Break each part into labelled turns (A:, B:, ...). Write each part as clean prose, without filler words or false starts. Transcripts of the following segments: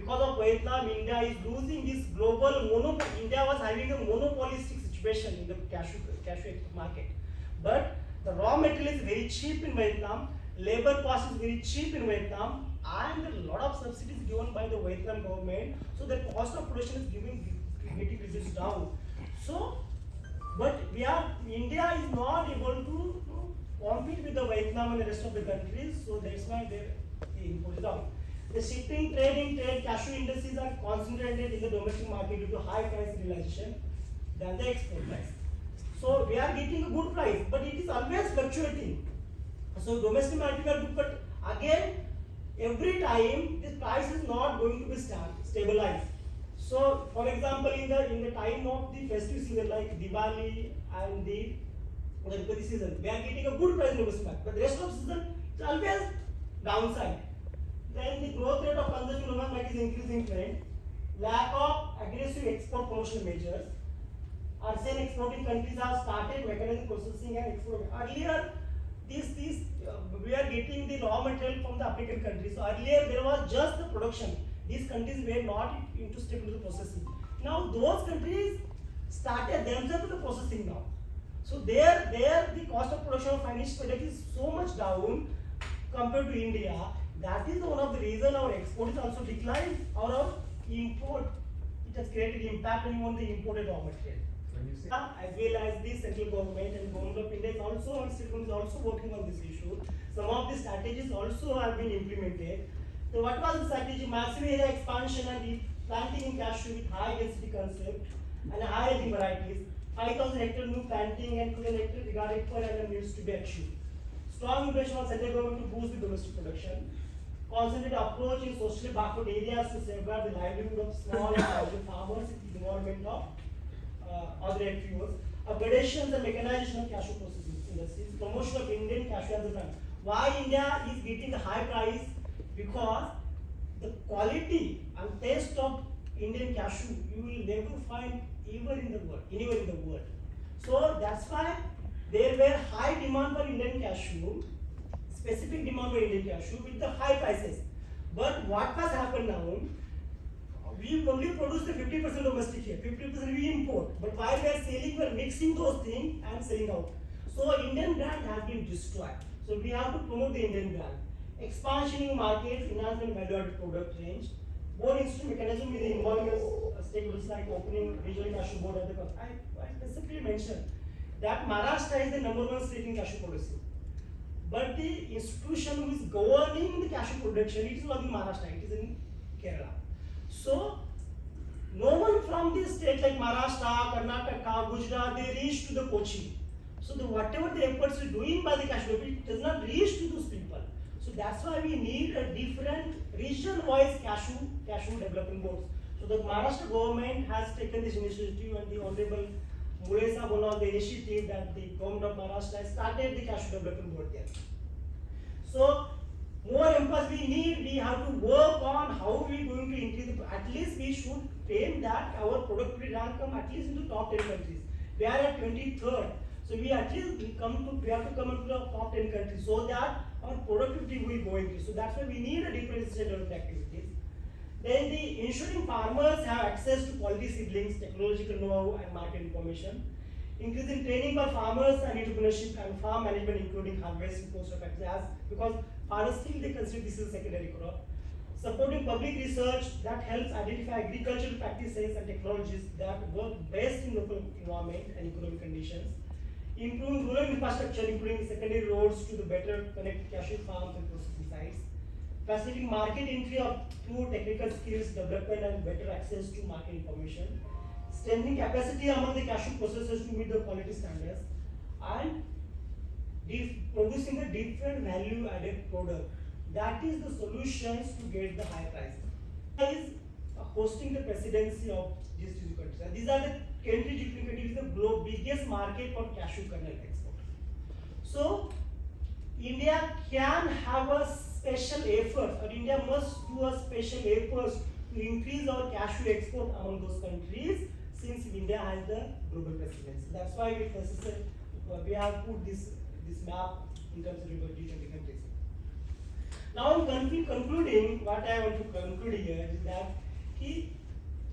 A: because of Vietnam, India is losing this global monopoly. India was having a monopolistic situation in the cashew market. But the raw material is very cheap in Vietnam, labor cost is very cheap in Vietnam, and a lot of subsidies given by the Vietnam government. So the cost of production is getting reduced down. So, but India is not able to compete with the Vietnam and the rest of the countries. So that's why they import down. The shipping, trading, cashew industries are concentrated in the domestic market due to high price realization than the export price. So we are getting a good price, but it is always fluctuating. So domestic market are good, but again, every time this price is not going to be stabilized. So, for example, in the time of the festive season like Diwali and the Ganpati season, we are getting a good price in domestic market, but the rest of the season is always downside. Then the growth rate of consumption in domestic market is increasing trend. Lack of aggressive export promotional measures. ASEAN exporting countries have started mechanized processing and export. Earlier, we are getting the raw material from the African countries. So earlier there was just the production. These countries were not interested in the processing. Now those countries started themselves the processing now. So there the cost of production of finished product is so much down compared to India. That is one of the reason our export is also declined, or our import, it has created impact on the imported raw material. As well as the central government and government of India is also, and state government is also working on this issue. Some of the strategies also have been implemented. So what was the strategy? Massive area expansion and planting in cashew with high density concept and high yielding varieties. 5,000 hectare new planting and 2,000 hectare regarding per annum needs to be achieved. Strong impression on central government to boost the domestic production. Concentrated approach in socially backward areas to safeguard the livelihood of small and larger farmers with the involvement of other NPOs. Upgradations and mechanization of cashew processing industries. Promotion of Indian cashew as a brand. Why India is getting the high price? Because the quality and taste of Indian cashew you will never find anywhere in the world. So that's why there were high demand for Indian cashew, specific demand for Indian cashew with the high prices. But what has happened now? We only produce the 50% domestic here, 50% we import. But while we are selling, we are mixing those things and selling out. So Indian brand has been destroyed. So we have to promote the Indian brand. Expansion in markets, enhancement value-added product range. Board institute mechanism with the involvement of stakeholders like opening regional cashew board at the I specifically mentioned that Maharashtra is the #1 state in cashew producing. But the institution who is governing the cashew production, it is not in Maharashtra, it is in Kerala. So, no one from this state like Maharashtra, Karnataka, Gujarat, they reach to the Kochi. So, whatever the efforts are doing by the cashew, it does not reach to those people. So, that's why we need a different region-wise cashew development boards. So, the Maharashtra government has taken this initiative, and the Honorable Muresa one of the initiative that the government of Maharashtra has started the cashew development board there. So, more emphasis we have to work on how we are going to increase at least we should aim that our productivity rank come at least into top 10 countries. We are at 23rd. So we at least we have to come into the top 10 countries so that our productivity will go increase. So that's why we need a different set of activities. Then the ensuring farmers have access to quality seedlings, technological know-how and market information. Increasing training for farmers and entrepreneurship and farm management including harvesting, post-harvest, because farmers still they consider this is a secondary crop. Supporting public research that helps identify agricultural practices and technologies that work best in local environment and economic conditions. Improving rural infrastructure, including secondary roads to the better connect cashew farms and processing sites. Facilitating market entry through technical skills development and better access to market information. Strengthening capacity among the cashew processors to meet the quality standards. And producing a different value-added product. That is the solutions to get the high price. Is hosting the presidency of these two countries. And these are the countries is the biggest market for cashew kernel export. So India can have a special effort, or India must do a special effort to increase our cashew export among those countries, since India has the global presidency. That's why we have put this map in terms of different countries. Now I'm concluding, what I want to conclude here is that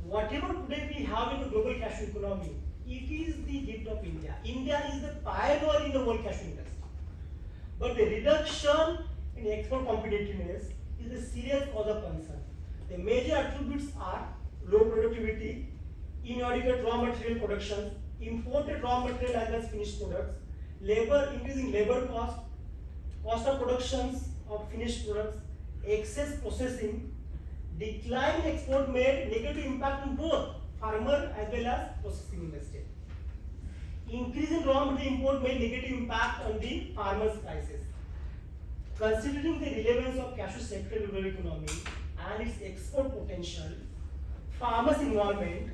A: whatever today we have in the global cashew economy, it is the gift of India. India is the pioneer in the world cashew industry. But the reduction in export competitiveness is a serious cause of concern. The major attributes are low productivity, inadequate raw material production, imported raw material as well as finished products, increasing labor cost of productions of finished products, excess processing, decline in export made negative impact on both farmer as well as processing industry. Increase in raw material import made negative impact on the farmers' prices. Considering the relevance of cashew sector in rural economy and its export potential, farmers' involvement,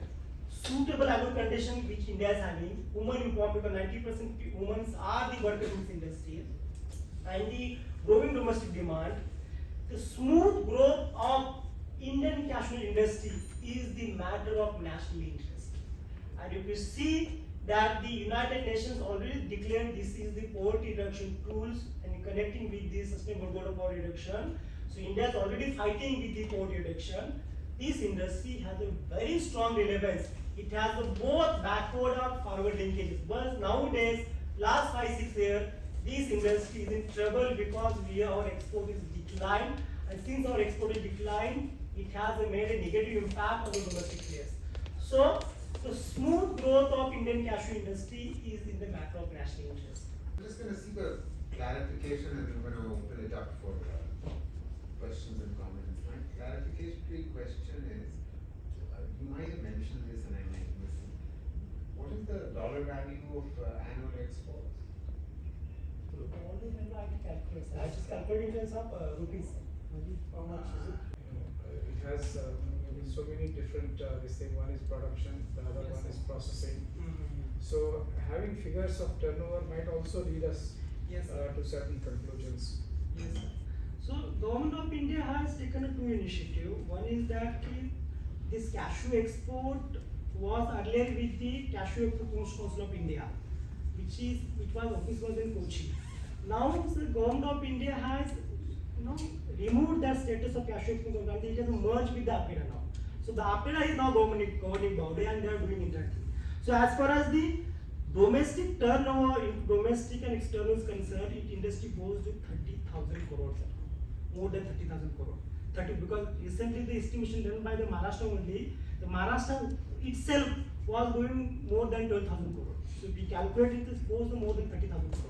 A: suitable agro condition which India is having, women empowerment because 90% women are the workers in this industry, and the growing domestic demand, the smooth growth of Indian cashew industry is the matter of national interest. And if you see that the United Nations already declared this is the poverty reduction tools and connecting with the sustainable goal of poverty reduction. So India is already fighting with the poverty reduction. This industry has a very strong relevance. It has both backward and forward linkages. But nowadays, last 5-6 years, this industry is in trouble because our export is declined, and since our export is declined, it has made a negative impact on the domestic players. So the smooth growth of Indian cashew industry is in the matter of national interest.
B: I'm just going to seek a clarification and I'm going to open it up for questions and comments. My clarificatory question is, you might have mentioned this and I might have missed it. What is the dollar value of annual exports?
A: I just calculated in terms of rupees. How much is it?
C: It has maybe so many different, this thing, one is production, the other
A: Yes,
C: one
A: sir.
C: is processing.
A: Mm-hmm.
C: So having figures of turnover might also lead us
A: Yes, sir.
C: to certain conclusions.
A: Yes, sir. So Government of India has taken a two initiative. One is that this cashew export was earlier with the Cashew Export Council of India, which was office was in Kochi. Now the Government of India has removed that status of Cashew Export Council and it has merged with the APEDA now. So the APEDA is now governing body and they are doing it that thing. So as far as the domestic turnover, domestic and external is concerned, it industry goes to 30,000 crores, more than 30,000 crores. 30 because recently the estimation done by the Maharashtra only, the Maharashtra itself was doing more than 12,000 crores. So if we calculate it, it goes to more than 30,000 crores.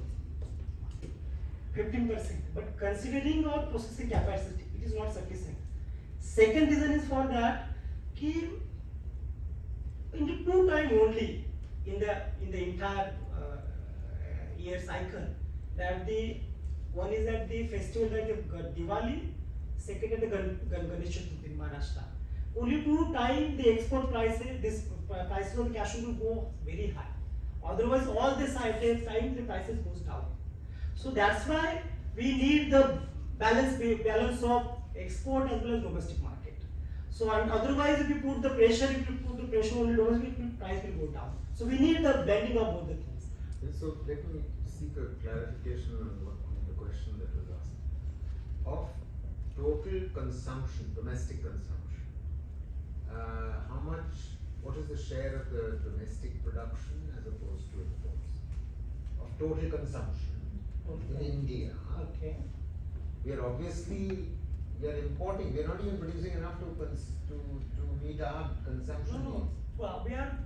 A: 15%. But considering our processing capacity, it is not sufficient. Second reason is for that, in the two time only in the entire year cycle, that the one is at the festival that the Diwali, second at the Ganesh Chaturthi in Maharashtra. Only two time the export prices, prices of the cashew will go very high. Otherwise, all this time the prices goes down. So that's why we need the balance of export as well as domestic market. So and otherwise, if you put the pressure only domestic, price will go down. So we need the blending of both the things.
B: And so let me seek a clarification on the question that was asked. Of total consumption, domestic consumption, what is the share of the domestic production as opposed to imports? Of total consumption in India, we are obviously importing. We are not even producing enough to meet our consumption needs.
A: Well, we are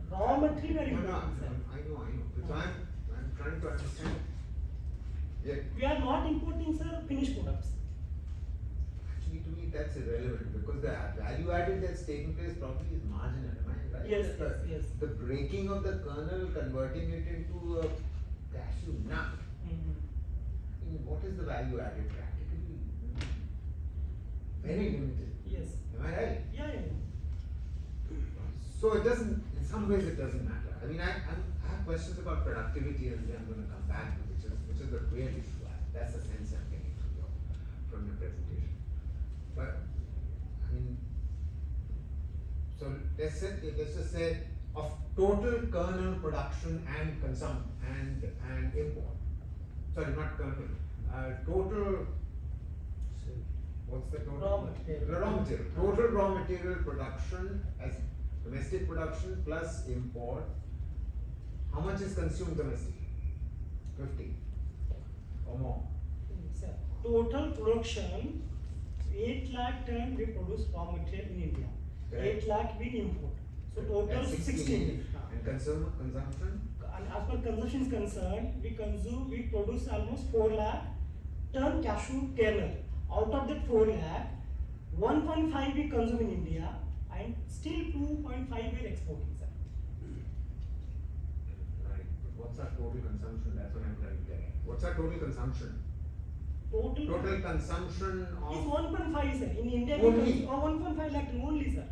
A: raw material
B: No,
A: importing, sir.
B: I know. So I'm trying to understand. Yeah.
A: We are not importing, sir, finished products.
B: Actually, to me, that's irrelevant because the value added that's taking place probably is marginal. Am I right?
A: Yes, yes.
B: The breaking of the kernel, converting it into a cashew nut. I mean, what is the value added practically? Very limited.
A: Yes.
B: Am I right?
A: Yeah.
B: So it doesn't, in some ways it doesn't matter. I mean, I have questions about productivity and I'm going to come back to which is the real issue. That's the sense I'm getting from your presentation. But, I mean, so let's just say of total kernel production and consumption and import. Sorry, not kernel. Total What's the total?
A: Raw material.
B: The raw material. Total raw material production as domestic production plus import. How much is consumed domestically? 50 or more.
A: Sir, total production 8 lakh ton we produce raw material in India.
B: Correct.
A: 8 lakh we import. So total
B: And
A: 16.
B: And consumption?
A: And as per consumption is concerned, we produce almost 4 lakh ton cashew kernel. Out of that 4 lakh, 1.5 we consume in India and still 2.5 we are exporting, sir.
B: Right. But what's our total consumption? That's what I'm trying to get at. What's our total consumption? Total consumption
A: is
B: of.
A: 1.5, sir. In India,
B: Only?
A: 1.5 lakh ton only, sir.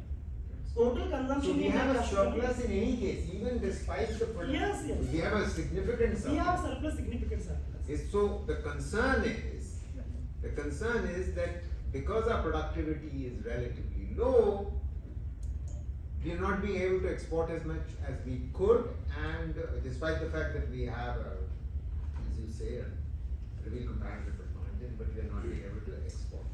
A: Total
B: So
A: consumption
B: we
A: in
B: have a
A: cashew
B: surplus in any case, even despite the product.
A: Yes, yes.
B: We have a significant surplus.
A: We have surplus, significant surplus.
B: So the concern is that because our productivity is relatively low, we are not being able to export as much as we could, and despite the fact that we have, as you say, a real comparative advantage, but we are not being able to export.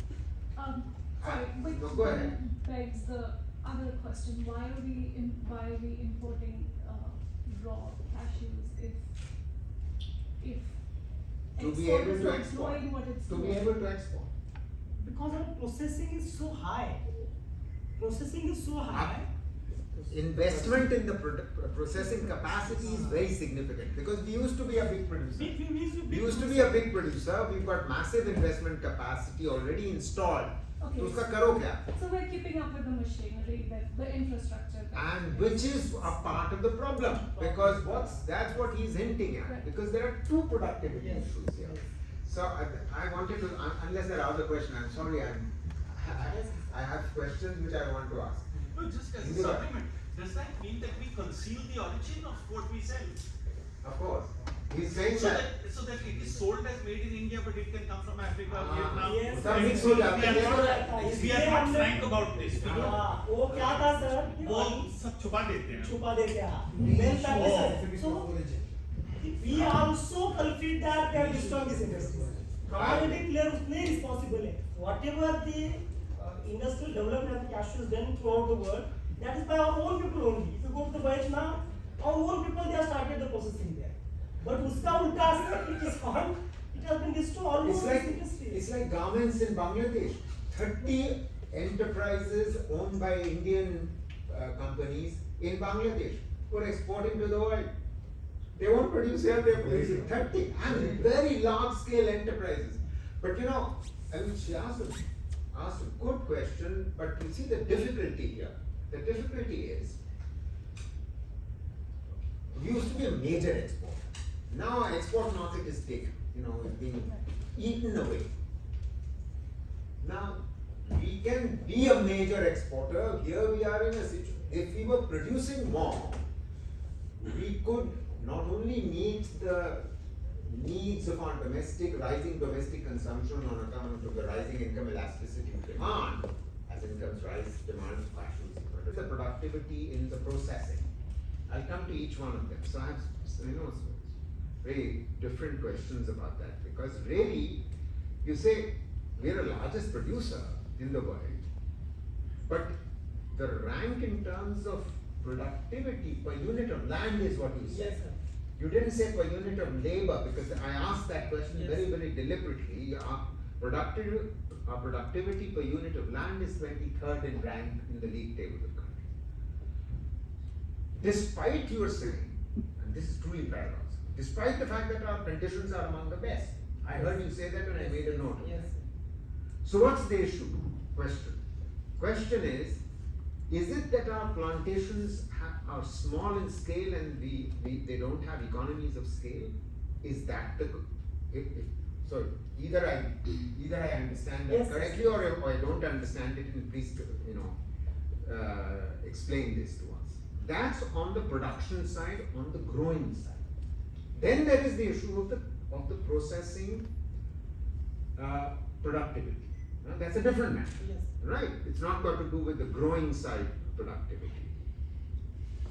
D: Sorry, which
B: No, go ahead.
D: then begs the other question: why are we importing raw cashews if
B: To be
D: export
B: able
D: is
B: to
D: not
B: export.
D: doing what it's
B: To
D: doing?
B: be able to export.
A: Because our processing is so high. Processing is so high.
B: Investment in the processing capacity is very significant because we used to be a big producer. We used to be a big producer. We've got massive investment capacity already installed.
D: Okay.
B: तो उसका करो क्या?
D: So we're keeping up with the machinery, the infrastructure.
B: And which is a part of the problem because that's what he's hinting at
D: Right.
B: because there are two productivity
A: Yes.
B: issues here. So I wanted to, unless there are other questions, I'm sorry, I have questions which I want to ask.
E: No, just as a
B: Indira.
E: supplement, does that mean that we conceal the origin of what we sell?
B: Of course, he's saying
E: So
B: that.
E: that it is sold as made in India, but it can come from Africa,
B: Ah,
E: Vietnam.
A: yes.
B: सब
E: And
B: mix
E: we
B: हो जाता है।
E: we are not frank about this. We don't,
A: हाँ, वो क्या था sir?
E: वो सब छुपा देते हैं.
A: छुपा देते हैं। Main fact is sir, so we also culprit that they are destroying this industry. Commodity player उतने responsible है. Whatever the industrial development of cashew is done throughout the world, that is by our own people only. If you go to the Vietnam, our own people they have started the processing there. But उसका उल्टा असर it is on. It has been destroyed all over this industry.
B: It's like garments in Bangladesh. 30 enterprises owned by Indian companies in Bangladesh who are exporting to the world. They won't produce here, they're producing 30 and very large scale enterprises. But you know, I mean, she asked a good question, but you see the difficulty here. The difficulty is, we used to be a major exporter. Now our export market is taken, you know, it's being eaten away. Now, we can be a major exporter. Here we are in a situation, if we were producing more, we could not only meet the needs of our rising domestic consumption on account of the rising income elasticity of demand, as incomes rise, demand for cashews, but the productivity in the processing. I'll come to each one of them. So I have, very different questions about that because really, you say we're the largest producer in the world, but the rank in terms of productivity per unit of land is what you said.
A: Yes, sir.
B: You didn't say per unit of labor because I asked that question
A: Yes.
B: very deliberately. Our productivity per unit of land is 23rd in rank in the league table of country. Despite your saying, and this is truly paradoxical, despite the fact that our conditions are among the best. I heard you say that and I made a note of
A: Yes.
B: that. So what's the issue? Question is it that our plantations are small in scale and they don't have economies of scale? Is that the, sorry, either I understand that
A: Yes.
B: correctly or I don't understand it, and please, explain this to us. That's on the production side, on the growing side. Then there is the issue of the processing productivity. That's a different matter.
A: Yes.
B: Right, it's not got to do with the growing side productivity.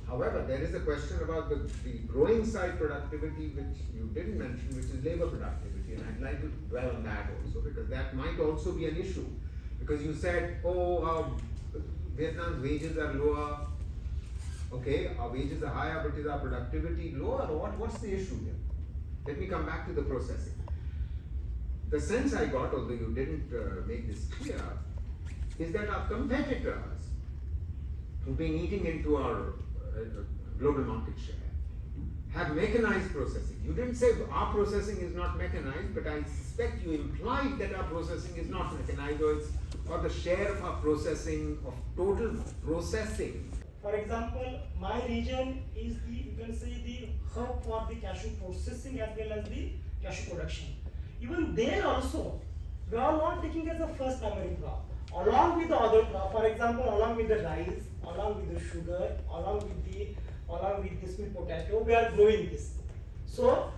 B: However, there is a question about the growing side productivity which you didn't mention, which is labor productivity, and I'd like to dwell on that also because that might also be an issue. Because you said, oh, Vietnam's wages are lower. Okay, our wages are higher, but is our productivity lower? Or what's the issue here? Let me come back to the processing. The sense I got, although you didn't make this clear, is that our competitors who've been eating into our global market share have mechanized processing. You didn't say our processing is not mechanized, but I suspect you implied that our processing is not mechanized, or the share of our processing, of total processing.
A: For example, my region is the, you can say, the hub for the cashew processing as well as the cashew production. Even there also, we are not taking as a first primary crop. Along with the other crop, for example, along with the rice, along with the sugar, along with the sweet potato, we are growing this. So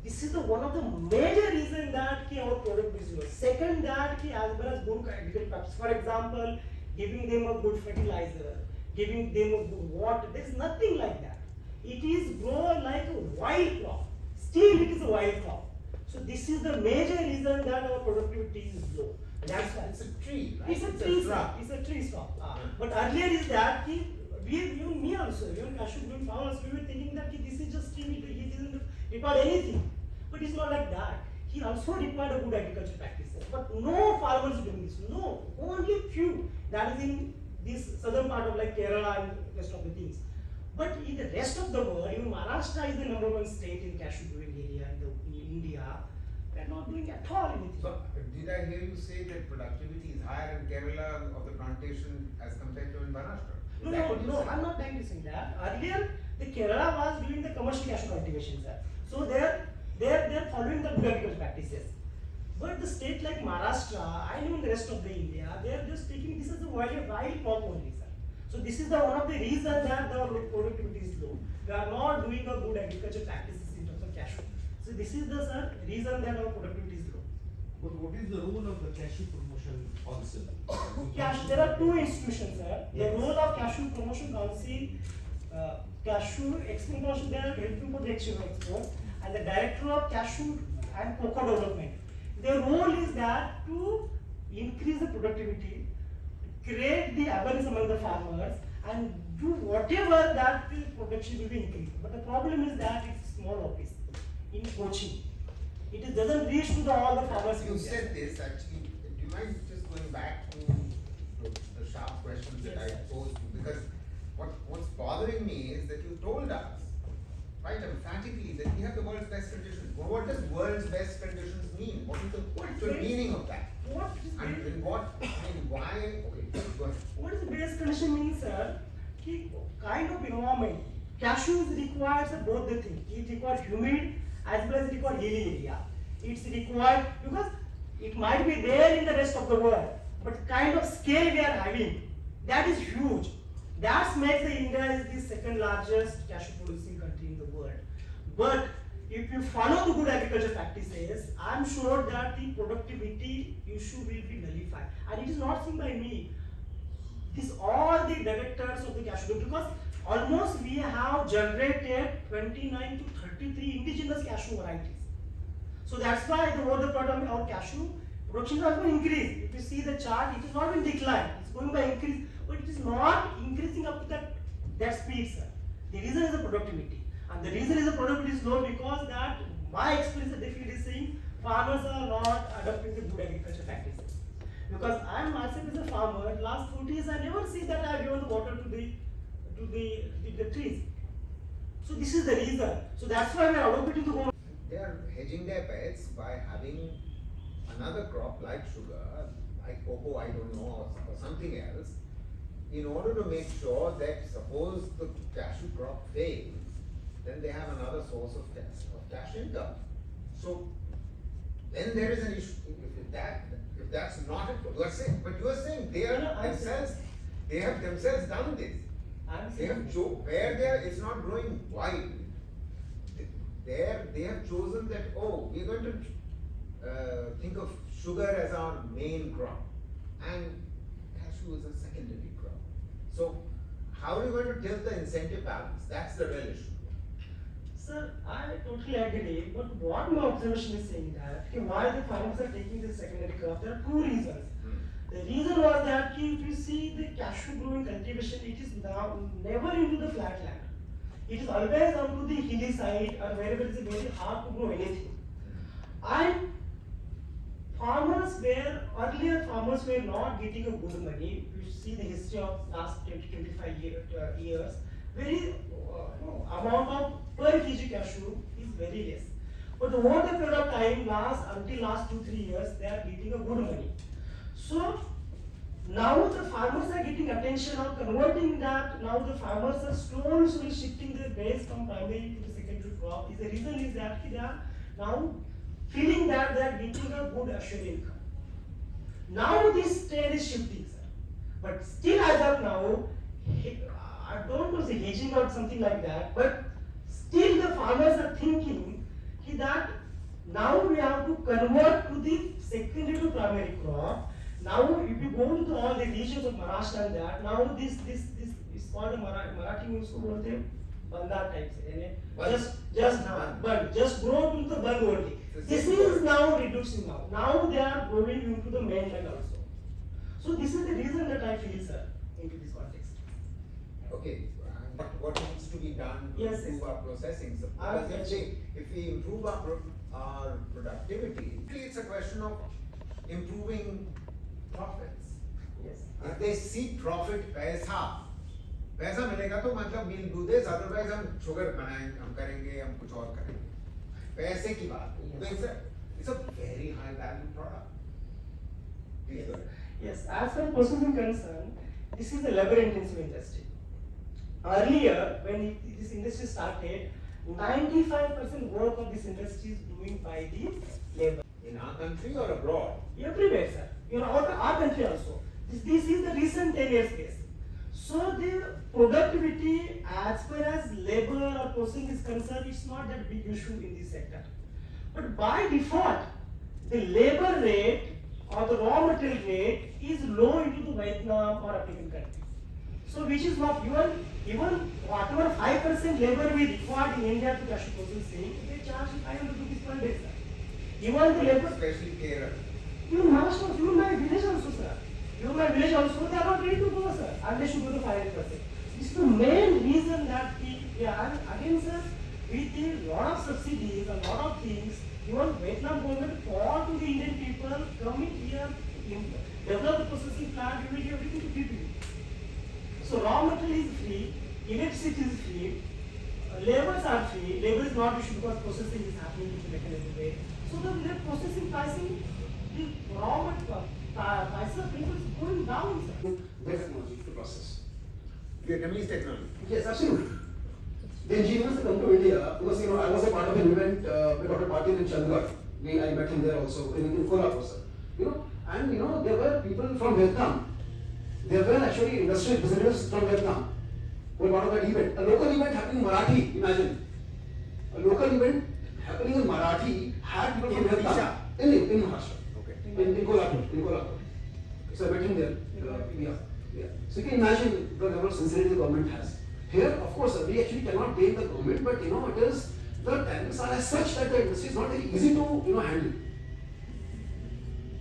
A: this is the one of the major reason that our product is low. Second, that as well as good agricultural practice. For example, giving them a good fertilizer, giving them a good water. There is nothing like that. It is grow like a wild crop. Still, it is a wild crop. So this is the major reason that our productivity is low. That's why
B: It's a tree, right?
A: it's a tree
B: shrub.
A: crop. It's a tree crop. But earlier is that even me also, even cashew growing farmers, we were thinking that this is just tree. He doesn't require anything. But it's not like that. He also required a good agriculture practices. But no farmers doing this. No, only few. That is in this southern part of like Kerala and rest of the things. But in the rest of the world, even Maharashtra is the #1 state in cashew growing area in India. They are not doing at all anything.
B: So, did I hear you say that productivity is higher in Kerala of the plantation as compared to in Maharashtra? Is
A: No,
B: that what you
A: no,
B: said?
A: I'm not trying to say that. Earlier, the Kerala was doing the commercial cashew cultivation, sir. So they're following the good agriculture practices. But the state like Maharashtra, and even the rest of the India, they're just taking this as a wild crop only, sir. So this is the one of the reasons that the productivity is low. We are not doing a good agriculture practices in terms of cashew. So this is the reason that our productivity is low.
E: But what is the role of the cashew promotion council?
A: There are two institutions, sir. The role of Cashew Promotion Council, Cashew Export Council, they are helping for the exchange of export, and the Director of Cashew and Cocoa Development. Their role is that to increase the productivity, create the awareness among the farmers, and do whatever that the production will be increased. But the problem is that it's a small office in Kochi. It doesn't reach to all the farmers.
B: You said this actually. Do you mind just going back to the sharp questions that I
A: Yes, sir.
B: posed to you? Because what's bothering me is that you told us, right, emphatically, that we have the world's best conditions. Well, what does world's best conditions mean? What is the actual meaning of that?
A: What is
B: And in what, I mean, why, okay, go ahead.
A: What is the base condition means, sir? Ki kind of environment. Cashews requires both the things. It requires humid as well as it requires hilly area. It's required because it might be there in the rest of the world, but kind of scale we are having, that is huge. That makes the India is the second largest cashew producing country in the world. But if you follow the good agriculture practices, I'm sure that the productivity issue will be nullified. And it is not seen by me. This all the directors of the cashew, because almost we have generated 29 to 33 indigenous cashew varieties. So that's why the over the product our cashew production has been increased. If you see the chart, it is not in decline. It's going by increase, but it is not increasing up to that speed, sir. The reason is the productivity, and the reason is the productivity is low because that my experience the field is saying farmers are not adopting the good agriculture practices. Because I am myself as a farmer. Last 40 years I never see that I have given the water to the trees. So this is the reason. So that's why we are advocating to go.
B: They are hedging their bets by having another crop like sugar, like cocoa, I don't know, or something else, in order to make sure that suppose the cashew crop fails, then they have another source of cash income. So then there is an issue. If that's not it, you are saying, but you are saying they are themselves, they have themselves done this. They have where they are, it's not growing wild. There they have chosen that, oh, we are going to think of sugar as our main crop, and cashew is a secondary crop. So how are you going to tilt the incentive balance? That's the real issue.
A: Sir, I totally agree, but what my observation is saying that why the farmers are taking this secondary crop, there are two reasons. The reason was that if you see the cashew growing cultivation, it is now never into the flat land. It is always onto the hilly side or wherever it is very hard to grow anything. And earlier farmers were not getting a good money. You see the history of last 20-25 years, very amount of per kg cashew is very less. But over the period of time, until last 2-3 years, they are getting a good money. So now the farmers are getting attention of converting that. Now the farmers are slowly shifting their base from primary to the secondary crop. The reason is that they are now feeling that they are getting a good assured income. Now this trend is shifting, sir. But still as of now, I don't know the hedging or something like that, but still the farmers are thinking that now we have to convert to the secondary to primary crop. Now if you go into all the regions of Maharashtra and that, now this is called a Marathi means Banda types. Just grow into the band only. This is now reducing now. Now they are growing into the mainland also. So this is the reason that I feel, sir, into this context.
B: Okay, what needs to be done to
A: Yes,
B: improve
A: yes.
B: our processing? So,
A: I'll
B: because if we improve our productivity, it's a question of improving profits.
A: Yes.
B: If they see profit, पैसा मिलेगा तो मतलब we'll do this, otherwise हम sugar बनाएंगे, हम करेंगे, हम कुछ और करेंगे. पैसे की बात.
A: Yes.
B: It's a very high value product. Please go ahead.
A: Yes, as far as processing concerned, this is a labor-intensive industry. Earlier, when this industry started, 95% work of this industry is doing by the labor.
B: In our country or abroad?
A: Everywhere, sir. In our country also. This is the recent 10 years case. So the productivity as far as labor or processing is concerned, it's not that big issue in this sector. But by default, the labor rate or the raw material rate is low into the Vietnam or African country. So which is not even whatever 5% labor we require in India to cashew processing, they charge 500 rupees per day, sir. Even the labor,
B: Especially Kerala.
A: even Maharashtra, even my village also, sir. Even my village also, they are not ready to go, sir. And they should go to 500%. This is the main reason that we are, again, sir, with a lot of subsidies, a lot of things, even Vietnam government call to the Indian people, come in here, develop the processing plant, we will give everything to people. So raw material is free, electricity is free, labors are free, labor is not issue because processing is happening in the mechanism way. So the processing pricing, the raw material price of people is going down, sir.
F: Their technology to process.
B: Vietnamese technology.
F: Yes, absolutely. The engineers that come to India, because I was a part of an event with Dr. Patil in Chandigarh. I met him there also in Kolhapur, sir. And there were people from Vietnam. There were actually industry representatives from Vietnam who were part of that event. A local event happening in Marathi, imagine. A local event happening in Marathi had people from Vietnam. In Maharashtra.
B: Okay.
F: In Kolhapur. So I met him there. Yeah. So you can imagine the level of sincerity the government has. Here, of course, we actually cannot blame the government, but it is the tariffs are as such that the industry is not very easy to handle.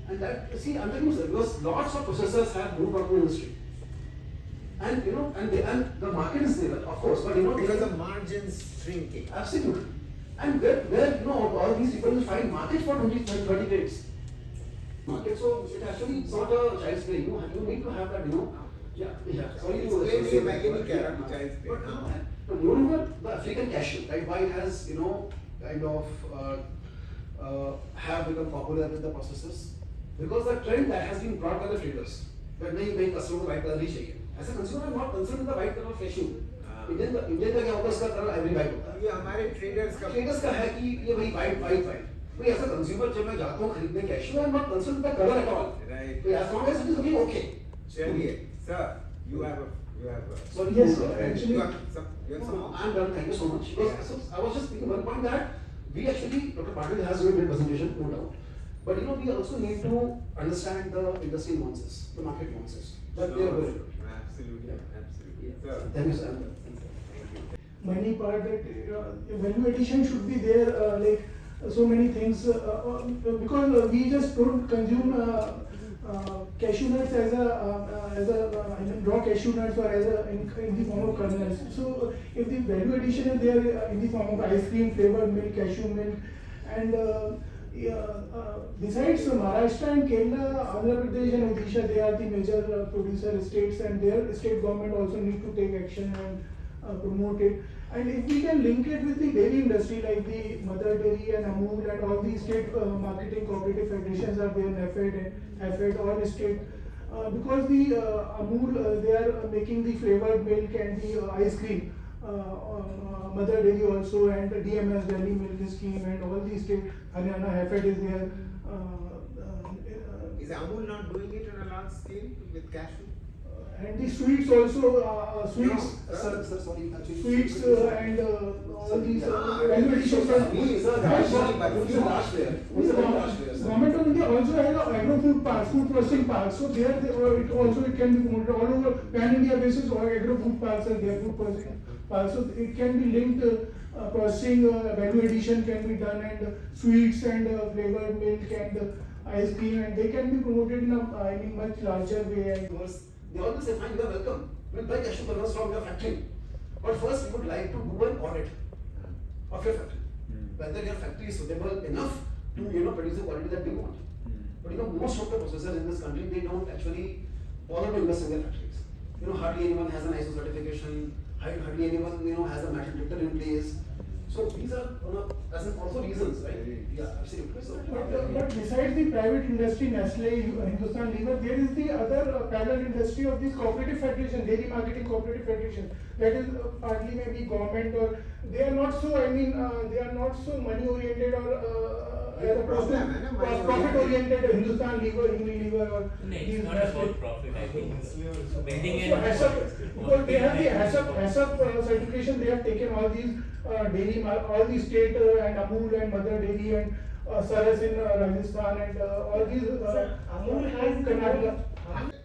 F: And that I'm telling you, sir, because lots of processors have moved out of the industry. And and the market is there, of course, but
B: Because the margins shrinking.
F: absolutely. And where all these people will find market for 20-30 grades. Market, so it actually is not a child's play. You need to have that, Yeah. Sorry to
B: Explain
F: say
B: me
F: that,
B: again,
F: but
B: child's play.
F: But moreover, the African cashew, right? Why it has kind of have become popular with the processors? Because the trend that has been brought by the traders. That नहीं customer को white color नहीं चाहिए. As a consumer, I'm not concerned with the white color of cashew. Indian का क्या होता है, उसका colour ivory white होता है.
B: ये हमारे traders का
F: का है कि ये भाई white. भाई ऐसा कंज्यूमर जब मैं जाता हूँ खरीदने cashew, I'm not concerned with the color at all.
B: Right.
F: So as long as it is looking okay.
B: चलिए, sir, you have a.
F: Sorry,
C: Yes,
F: sir.
C: actually-
B: You have some.
F: I'm done. Thank you so much. So I was just thinking one point that we actually, Dr. Patil has given a great presentation, no doubt. But we also need to understand the industry nuances, the market nuances. But they are very good.
B: Absolutely. Sir,
F: Thank you, sir. I'm done. Thank you.
B: thank you.
C: Money part that value addition should be there, like so many things, because we just don't consume
G: cashew nuts I mean raw cashew nuts or in the form of kernels. So if the value addition is there in the form of ice cream, flavored milk, cashew milk, and besides Maharashtra and Kerala, Andhra Pradesh and Odisha, they are the major producer states, and their state government also need to take action and promote it. And if we can link it with the dairy industry, like the Mother Dairy and Amul and all the state marketing cooperative federations are there, NAFED, all state, because the Amul, they are making the flavored milk and the ice cream. Mother Dairy also, and DMS, Delhi Milk Scheme, and all these state, Haryana, NAFED is there.
B: Is Amul not doing it on a large scale with cashew?
G: And the sweets also, sweets.
F: No, sir, sorry, actually.
G: Sweets and all these value additions are.
F: Who's the last player?
G: Government of India also has a agro food park, food processing park. So there, it can be promoted all over pan India basis. Or agro food parks are there, food processing parks. So it can be linked. Processing value addition can be done, and sweets and flavored milk and ice cream, and they can be promoted in a much larger way. And
F: They always say, fine, you are welcome. We'll buy cashew kernels from your factory. But first, we would like to do an audit of your factory. Whether your factory is suitable enough to produce the quality that we want. But most of the processors in this country, they don't actually bother to invest in their factories. Hardly anyone has an ISO certification. Hardly anyone has a metal detector in place. So these are also reasons, right? Yeah, absolutely. So,
G: but besides the private industry, Nestle, Hindustan Lever, there is the other parallel industry of this cooperative federation, dairy marketing cooperative federation. That is partly maybe government, or they are not so. They are not so money oriented or profit oriented. Hindustan Lever, Unilever, or
H: No, it's not about profit. I think building
G: so
H: an
G: because they have the HACCP certification, they have taken all these dairy, all these state and Amul and Mother Dairy and Saras in Rajasthan and all these
A: Amul has
G: Karnataka.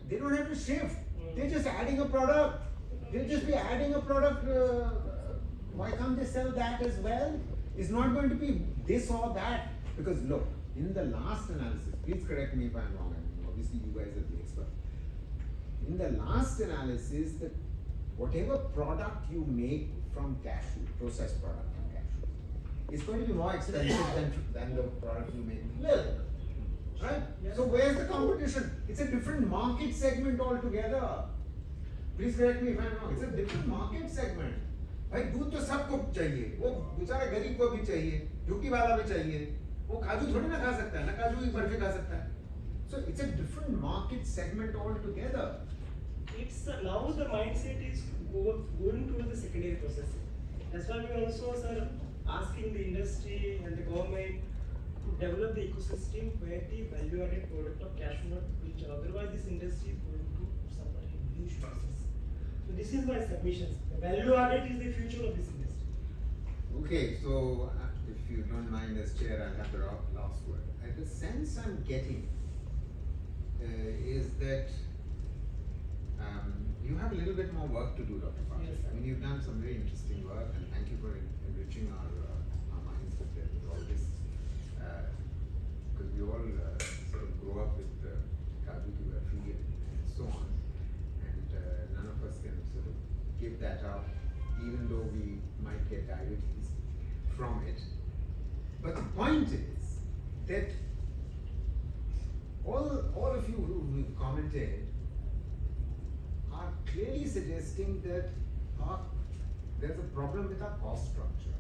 B: They don't have to shift. They're just adding a product. They'll just be adding a product. Why can't they sell that as well? It's not going to be this or that. Because look, in the last analysis, please correct me if I'm wrong. Obviously, you guys are the expert. In the last analysis, whatever product you make from cashew, processed product from cashew, is going to be more expensive than the product you make with milk. Right?
A: Yes.
B: So where's the competition? It's a different market segment altogether. Please correct me if I'm wrong. It's a different market segment. भाई दूध तो सबको चाहिए, वो बेचारा गरीब को भी चाहिए, झुग्गी वाला भी चाहिए, वो काजू थोड़ी ना खा सकता है ना, काजू की बर्फी खा सकता है. So it's a different market segment altogether.
A: It's now the mindset is going towards the secondary processing. That's why we also, sir, asking the industry and the government to develop the ecosystem where the value-added product of cashew nut, which otherwise this industry is going to suffer a huge losses. So this is my submission. The value-added is the future of this industry.
B: Okay, so if you don't mind as chair, I'll have the last word. The sense I'm getting is that you have a little bit more work to do, Dr. Patel.
A: Yes, sir.
B: I mean, you've done some very interesting work, and thank you for enriching our minds with all this. Because we all sort of grow up with Kaju ki barfi and so on, and none of us can sort of give that up, even though we might get diabetes from it. But the point is that all of you who've commented are clearly suggesting that there's a problem with our cost structure,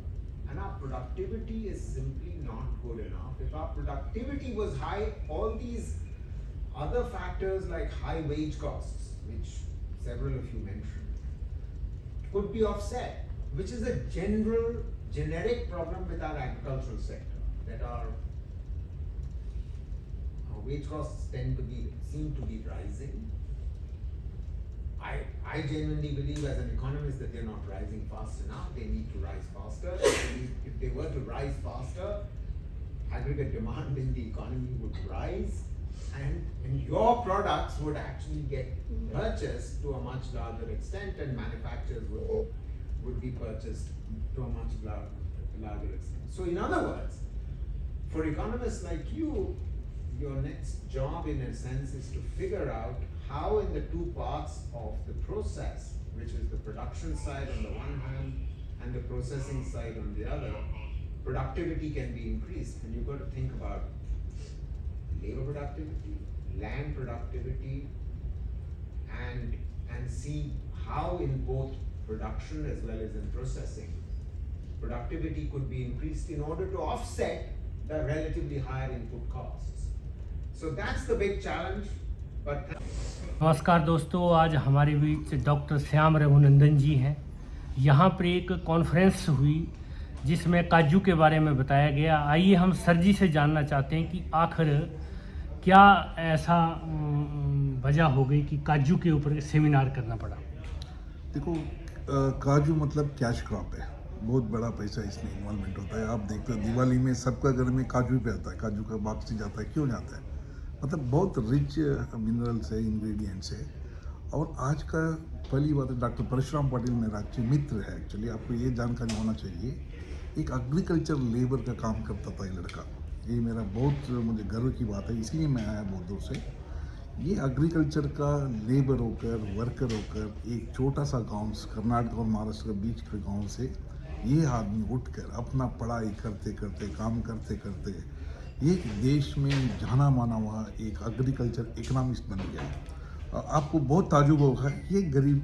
B: and our productivity is simply not good enough. If our productivity was high, all these other factors like high wage costs, which several of you mentioned, could be offset, which is a generic problem with our agricultural sector, that our wage costs seem to be rising. I genuinely believe as an economist that they're not rising fast enough. They need to rise faster. If they were to rise faster, aggregate demand in the economy would rise, and your products would actually get purchased to a much larger extent, and manufacturers would be purchased to a much larger extent. So in other words, for economists like you, your next job in a sense is to figure out how in the two parts of the process, which is the production side on the one hand and the processing side on the other, productivity can be increased. And you've got to think about labor productivity, land productivity, and see how in both production as well as in processing, productivity could be increased in order to offset the relatively higher input costs. So that's the big challenge. But
H: नमस्कार दोस्तों, आज हमारे बीच doctor Shyam Raghunandan जी हैं। यहाँ पर एक conference हुई जिसमें काजू के बारे में बताया गया। आइए हम सर जी से जानना चाहते हैं कि आखिर क्या ऐसा वजह हो गई कि काजू के ऊपर सेमिनार करना पड़ा।
I: देखो, काजू मतलब कैश क्रॉप है, बहुत बड़ा पैसा इसमें इन्वॉल्वमेंट होता है। आप देखते हो दिवाली में सबका घर में काजू पे आता है, काजू का वापसी जाता है। क्यों जाता है? मतलब बहुत रिच मिनरल्स है, इंग्रेडिएंट्स है। और आज का पहली बात है, डॉक्टर परशुराम पाटिल मेरा अच्छे मित्र है। एक्चुअली आपको ये जानकारी होना चाहिए, एक एग्रीकल्चर लेबर का काम करता था ये लड़का। ये मेरा बहुत मुझे गर्व की बात है, इसीलिए मैं आया बहुत दूर से। ये एग्रीकल्चर का लेबर होकर, वर्कर होकर, एक छोटा सा गांव, कर्नाटक और महाराष्ट्र के बीच के गांव से ये आदमी उठकर अपना पढ़ाई करते करते, काम करते करते एक देश में जाना माना हुआ एक एग्रीकल्चर इकोनॉमिस्ट बन गया। आपको बहुत ताजुब होगा, ये गरीब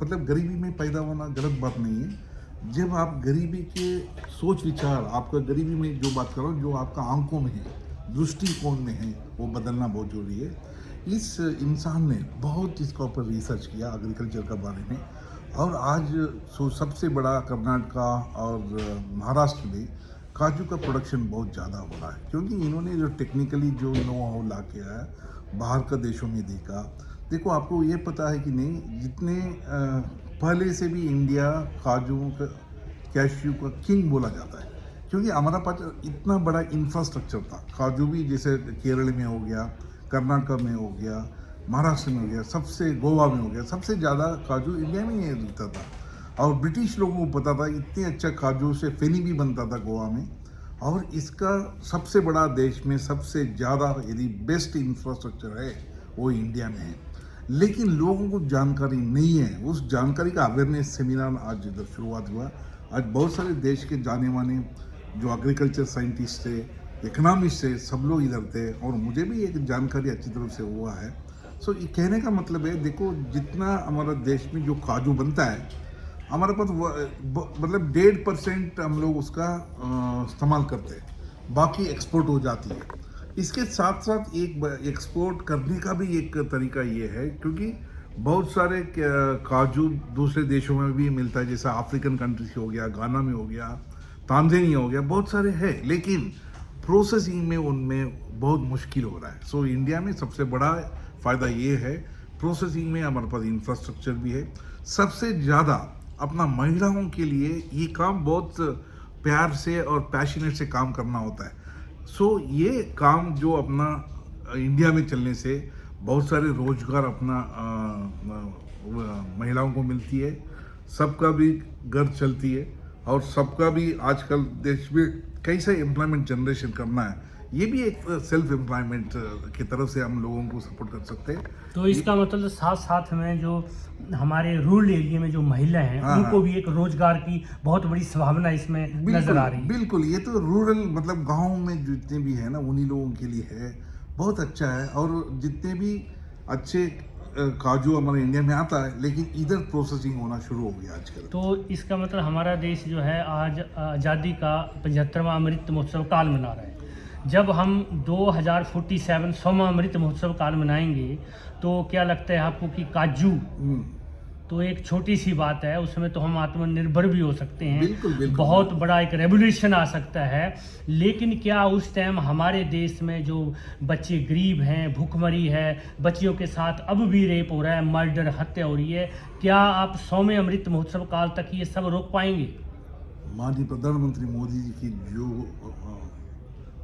I: मतलब गरीबी में पैदा होना गलत बात नहीं है। जब आप गरीबी के सोच विचार, आपका गरीबी में जो बात करो, जो आपका आंखों में है, दृष्टिकोण में है, वो बदलना बहुत जरूरी है। इस इंसान ने बहुत इसके ऊपर रिसर्च किया एग्रीकल्चर के बारे में, और आज सबसे बड़ा कर्नाटका और महाराष्ट्र में काजू का प्रोडक्शन बहुत ज़्यादा हो रहा है, क्योंकि इन्होंने जो टेक्निकली जो नो हाउ ला के आया, बाहर का देशों में देखा। देखो, आपको ये पता है कि नहीं, जितने पहले से भी इंडिया काजू का, कैश्यू का किंग बोला जाता है, क्योंकि हमारा पास इतना बड़ा इंफ्रास्ट्रक्चर था। काजू भी जैसे केरल में हो गया, कर्नाटक में हो गया, महाराष्ट्र में हो गया, सबसे गोवा में हो गया, सबसे ज़्यादा काजू इंडिया में ही दिखता था। और ब्रिटिश लोगों को पता था, इतने अच्छा काजू से फेनी भी बनता था गोवा में। और इसका सबसे बड़ा देश में सबसे ज़्यादा यदि बेस्ट इंफ्रास्ट्रक्चर है वो इंडिया में है, लेकिन लोगों को जानकारी नहीं है। उस जानकारी का अवेयरनेस सेमिनार आज इधर शुरुआत हुआ। आज बहुत सारे देश के जाने माने जो एग्रीकल्चर साइंटिस्ट थे, इकोनॉमिस्ट थे, सब लोग इधर थे, और मुझे भी एक जानकारी अच्छी तरह से हुआ है। सो ये कहने का मतलब है, देखो, जितना हमारा देश में जो काजू बनता है, हमारे पास मतलब 1.5% हम लोग उसका इस्तेमाल करते हैं, बाकी एक्सपोर्ट हो जाती है। इसके साथ साथ एक एक्सपोर्ट करने का भी एक तरीका ये है, क्योंकि बहुत सारे काजू दूसरे देशों में भी मिलता है, जैसे अफ्रीकन कंट्रीज हो गया, गाना में हो गया, तांजानिया हो गया, बहुत सारे हैं, लेकिन प्रोसेसिंग में उनमें बहुत मुश्किल हो रहा है। सो इंडिया में सबसे बड़ा फ़ायदा ये है, प्रोसेसिंग में हमारे पास इंफ्रास्ट्रक्चर भी है। सबसे ज़्यादा अपना महिलाओं के लिए ये काम बहुत प्यार से और पैशनेट से काम करना होता है। सो ये काम जो अपना इंडिया में चलने से बहुत सारे रोजगार अपना महिलाओं को मिलती है, सबका भी घर चलती है, और सबका भी आजकल देश में कैसे एम्प्लॉयमेंट जनरेशन करना है, ये भी एक सेल्फ एम्प्लॉयमेंट की तरफ से हम लोगों को सपोर्ट कर सकते हैं।
H: तो इसका मतलब साथ साथ में जो हमारे रूरल एरिया में जो महिला हैं,
I: हाँ,
H: उनको भी एक रोजगार की बहुत बड़ी संभावना इसमें नजर आ रही है।
I: बिल्कुल, ये तो रूरल मतलब गांव में जितने भी है ना, उन्हीं लोगों के लिए है, बहुत अच्छा है। और जितने भी अच्छे काजू हमारे इंडिया में आता है, लेकिन इधर प्रोसेसिंग होना शुरू हो गया आजकल।
H: तो इसका मतलब हमारा देश जो है आज आज़ादी का 75वां अमृत महोत्सव काल मना रहा है। जब हम 2047 100वां अमृत महोत्सव काल मनाएंगे, तो क्या लगता है आपको कि काजू तो एक छोटी सी बात है, उसमें तो हम आत्मनिर्भर भी हो सकते हैं।
I: बिल्कुल, बिल्कुल,
H: बहुत बड़ा एक रेवोल्यूशन आ सकता है। लेकिन क्या उस टाइम हमारे देश में जो बच्चे गरीब हैं, भूखमरी है, बच्चियों के साथ अब भी रेप हो रहा है, मर्डर, हत्या हो रही है, क्या आप 100वें अमृत महोत्सव काल तक ये सब रोक पाएंगे?
I: माननीय प्रधानमंत्री मोदी जी की जो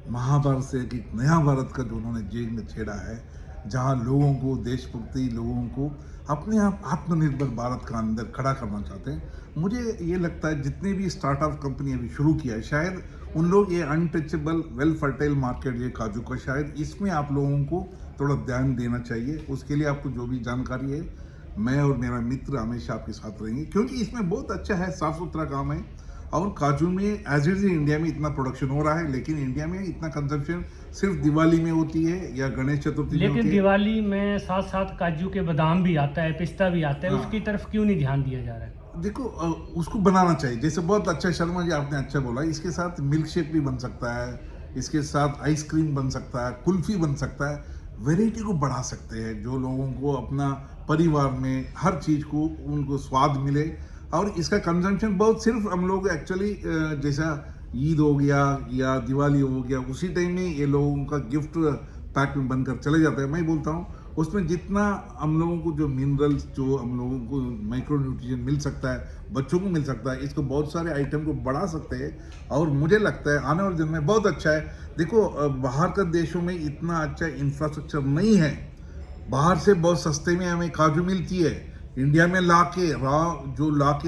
I: महाभारत से एक नया भारत का जो उन्होंने जेल छेड़ा है, जहाँ लोगों को, देशभक्ति, लोगों को अपने आप आत्मनिर्भर भारत का अंदर खड़ा करना चाहते हैं। मुझे ये लगता है जितने भी स्टार्टअप कंपनी अभी शुरू किया है, शायद उन लोग ये अनटचेबल वेल फर्टाइल मार्केट ये काजू का, शायद इसमें आप लोगों को थोड़ा ध्यान देना चाहिए। उसके लिए आपको जो भी जानकारी है, मैं और मेरा मित्र हमेशा आपके साथ रहेंगे, क्योंकि इसमें बहुत अच्छा है, साफ सुथरा काम है। और काजू में एज इट इज इंडिया में इतना प्रोडक्शन हो रहा है, लेकिन इंडिया में इतना कंजम्पशन सिर्फ दिवाली में होती है या गणेश चतुर्थी में
H: लेकिन
I: होती है।
H: दिवाली में साथ साथ काजू के बादाम भी आता है, पिस्ता भी आता है,
I: हाँ।
H: उसकी तरफ क्यों नहीं ध्यान दिया जा रहा है?
I: देखो उसको बनाना चाहिए, जैसे बहुत अच्छा शर्मा जी आपने अच्छा बोला, इसके साथ मिल्क शेक भी बन सकता है, इसके साथ आइसक्रीम बन सकता है, कुल्फी बन सकता है, वैरायटी को बढ़ा सकते हैं, जो लोगों को अपना परिवार में हर चीज़ को उनको स्वाद मिले। और इसका कंजम्पशन बहुत सिर्फ हम लोग एक्चुअली जैसा ईद हो गया या दिवाली हो गया, उसी टाइम में ये लोगों का गिफ्ट पैक में बनकर चले जाता है। मैं बोलता हूँ उसमें जितना हम लोगों को जो मिनरल्स, जो हम लोगों को माइक्रो न्यूट्रिशन मिल सकता है, बच्चों को मिल सकता है, इसको बहुत सारे आइटम को बढ़ा सकते हैं। और मुझे लगता है आने वाले दिन में बहुत अच्छा है। देखो बाहर के देशों में इतना अच्छा इंफ्रास्ट्रक्चर नहीं है, बाहर से बहुत सस्ते में हमें काजू मिलती है, इंडिया में लाके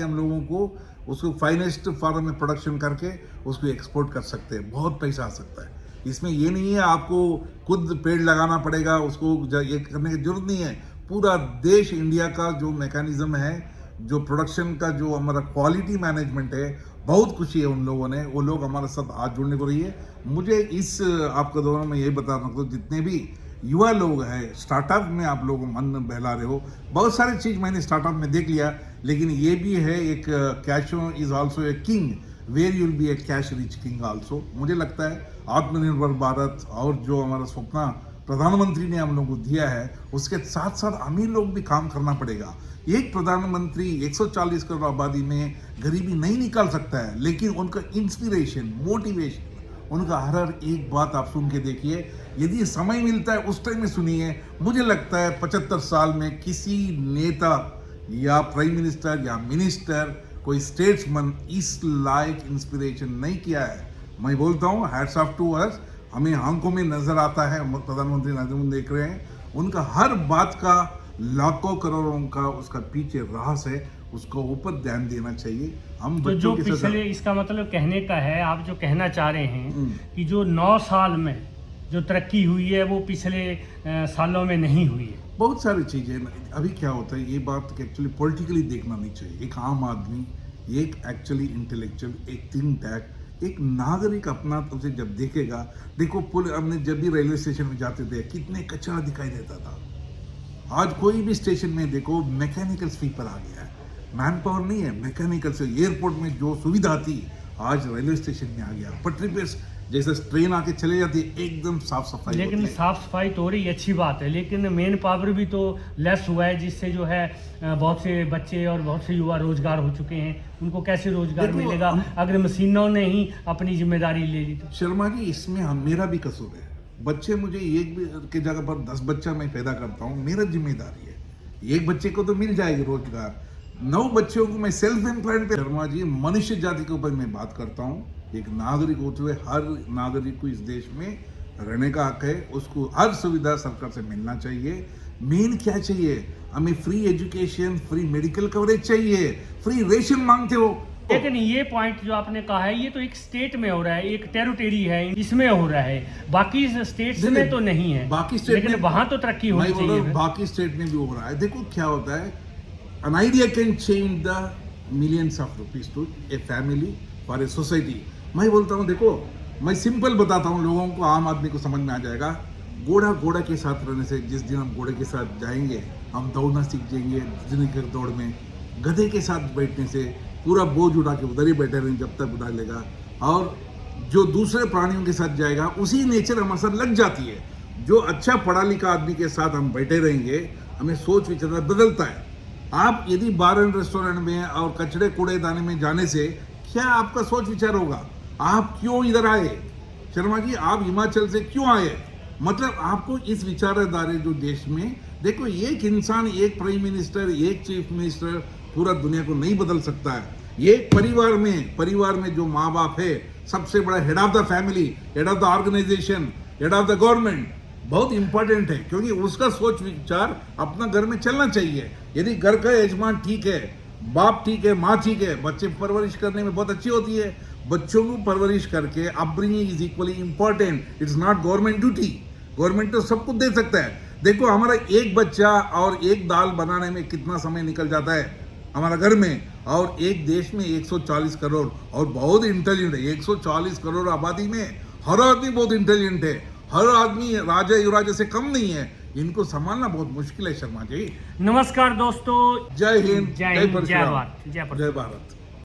I: हम लोगों को उसको फाइनेस्ट फार्म में प्रोडक्शन करके उसको एक्सपोर्ट कर सकते हैं, बहुत पैसा आ सकता है। इसमें ये नहीं है आपको खुद पेड़ लगाना पड़ेगा, उसको ये करने की जरूरत नहीं है। पूरा देश इंडिया का जो मैकेनिज्म है, जो प्रोडक्शन का जो हमारा क्वालिटी मैनेजमेंट है, बहुत खुशी है उन लोगों ने, वो लोग हमारे साथ आज जुड़ने को रही है। मुझे इस आपके दौरान में यही बता रहा हूँ, जितने भी युवा लोग हैं स्टार्टअप में, आप लोग मन बहला रहे हो, बहुत सारी चीज़ मैंने स्टार्टअप में देख लिया, लेकिन ये भी है एक cashew is also a king where you will be a cash rich king also. मुझे लगता है आत्मनिर्भर भारत और जो हमारा सपना प्रधानमंत्री ने हम लोग को दिया है, उसके साथ साथ अमीर लोग भी काम करना पड़ेगा। एक प्रधानमंत्री 140 करोड़ आबादी में गरीबी नहीं निकाल सकता है, लेकिन उनका इंस्पिरेशन, मोटिवेशन, उनका हर एक बात आप सुन के देखिए। यदि समय मिलता है उस टाइम में सुनिए। मुझे लगता है 75 साल में किसी नेता या प्राइम मिनिस्टर या मिनिस्टर, कोई स्टेट्समैन इस लायक इंस्पिरेशन नहीं किया है। मैं बोलता हूँ हैट्स ऑफ टू अस। हमें आंखों में नजर आता है प्रधानमंत्री नरेंद्र मोदी देख रहे हैं, उनका हर बात का लाखों करोड़ों का उसका पीछे राज है, उसको ऊपर ध्यान देना चाहिए। हम
H: तो जो पिछले, इसका मतलब कहने का है, आप जो कहना चाह रहे हैं कि जो 9 साल में जो तरक्की हुई है वो पिछले सालों में नहीं हुई है।
I: बहुत सारी चीज़ें अभी क्या होता है, ये बात एक्चुअली पॉलिटिकली देखना नहीं चाहिए। एक आम आदमी, एक एक्चुअली इंटेलेक्चुअल, एक थिंक टैंक, एक नागरिक अपना उसे जब देखेगा, देखो पुल हमने जब भी रेलवे स्टेशन में जाते थे कितने कचरा दिखाई देता था। आज कोई भी स्टेशन में देखो मैकेनिकल स्वीपर आ गया है, मैन पावर नहीं है, मैकेनिकल से। एयरपोर्ट में जो सुविधा थी आज रेलवे स्टेशन में आ गया। पटरी पे जैसे ट्रेन आके चले जाती है एकदम साफ सफाई।
H: लेकिन साफ सफाई तो हो रही अच्छी बात है, लेकिन मेन पावर भी तो लेस हुआ है, जिससे जो है बहुत से बच्चे और बहुत से युवा रोजगार हो चुके हैं। उनको कैसे रोजगार मिलेगा अगर मशीनों ने ही अपनी जिम्मेदारी ले ली तो?
I: शर्मा जी, इसमें मेरा भी कसूर है। बच्चे मुझे एक की जगह पर 10 बच्चा मैं पैदा करता हूँ, मेरा जिम्मेदारी है। एक बच्चे को तो मिल जाएगी रोजगार, 9 बच्चों को मैं सेल्फ एम्प्लॉयड पे। शर्मा जी, मनुष्य जाति के ऊपर मैं बात करता हूँ। एक नागरिक होते हुए हर नागरिक को इस देश में रहने का हक है, उसको हर सुविधा सरकार से मिलना चाहिए। मेन क्या चाहिए हमें? Free education, free medical coverage चाहिए। फ्री रेशन मांगते हो।
H: लेकिन ये पॉइंट जो आपने कहा है, ये तो एक स्टेट में हो रहा है, एक टेरिटरी है, इसमें हो रहा है, बाकी स्टेट्स में तो नहीं है।
I: बाकी स्टेट
H: लेकिन वहां तो तरक्की होनी चाहिए।
I: बाकी स्टेट में भी हो रहा है। देखो क्या होता है, an idea can change the millions of rupees to a family or a society। मैं बोलता हूँ, देखो मैं सिंपल बताता हूँ, लोगों को, आम आदमी को समझ में आ जाएगा। घोड़ा के साथ रहने से, जिस दिन हम घोड़े के साथ जाएंगे हम दौड़ना सीख जाएंगे जिंदगी की दौड़ में। गधे के साथ बैठने से पूरा बोझ उठा के उधर ही बैठे रहेंगे जब तक उठा लेगा। और जो दूसरे प्राणियों के साथ जाएगा उसी नेचर हमारे साथ लग जाती है। जो अच्छा पढ़ा लिखा आदमी के साथ हम बैठे रहेंगे, हमें सोच विचार बदलता है। आप यदि बार एंड रेस्टोरेंट में और कचड़े कूड़ेदानी में जाने से क्या आपका सोच विचार होगा? आप क्यों इधर आए? शर्मा जी, आप हिमाचल से क्यों आए? मतलब आपको इस विचारधारा जो देश में, देखो एक इंसान, एक प्राइम मिनिस्टर, एक चीफ मिनिस्टर पूरा दुनिया को नहीं बदल सकता है। ये परिवार में जो माँ बाप है, सबसे बड़ा head of the family, head of the organisation, head of the government बहुत इंपॉर्टेंट है, क्योंकि उसका सोच विचार अपना घर में चलना चाहिए। यदि घर का यजमान ठीक है, बाप ठीक है, माँ ठीक है, बच्चे परवरिश करने में बहुत अच्छी होती है। बच्चों को परवरिश करके upbringing is equally important, it's not government duty. Government तो सब कुछ दे सकता है। देखो हमारा एक बच्चा और एक दाल बनाने में कितना समय निकल जाता है हमारा घर में, और एक देश में 140 करोड़ और बहुत इंटेलिजेंट है। 140 करोड़ आबादी में हर आदमी बहुत इंटेलिजेंट है, हर आदमी राजा युवराजा से कम नहीं है। इनको संभालना बहुत मुश्किल है शर्मा जी।
H: नमस्कार दोस्तों,
I: जय हिंद,
H: जय हिंद, जय
I: परशुराम,
H: भारत, जय
I: जय भारत।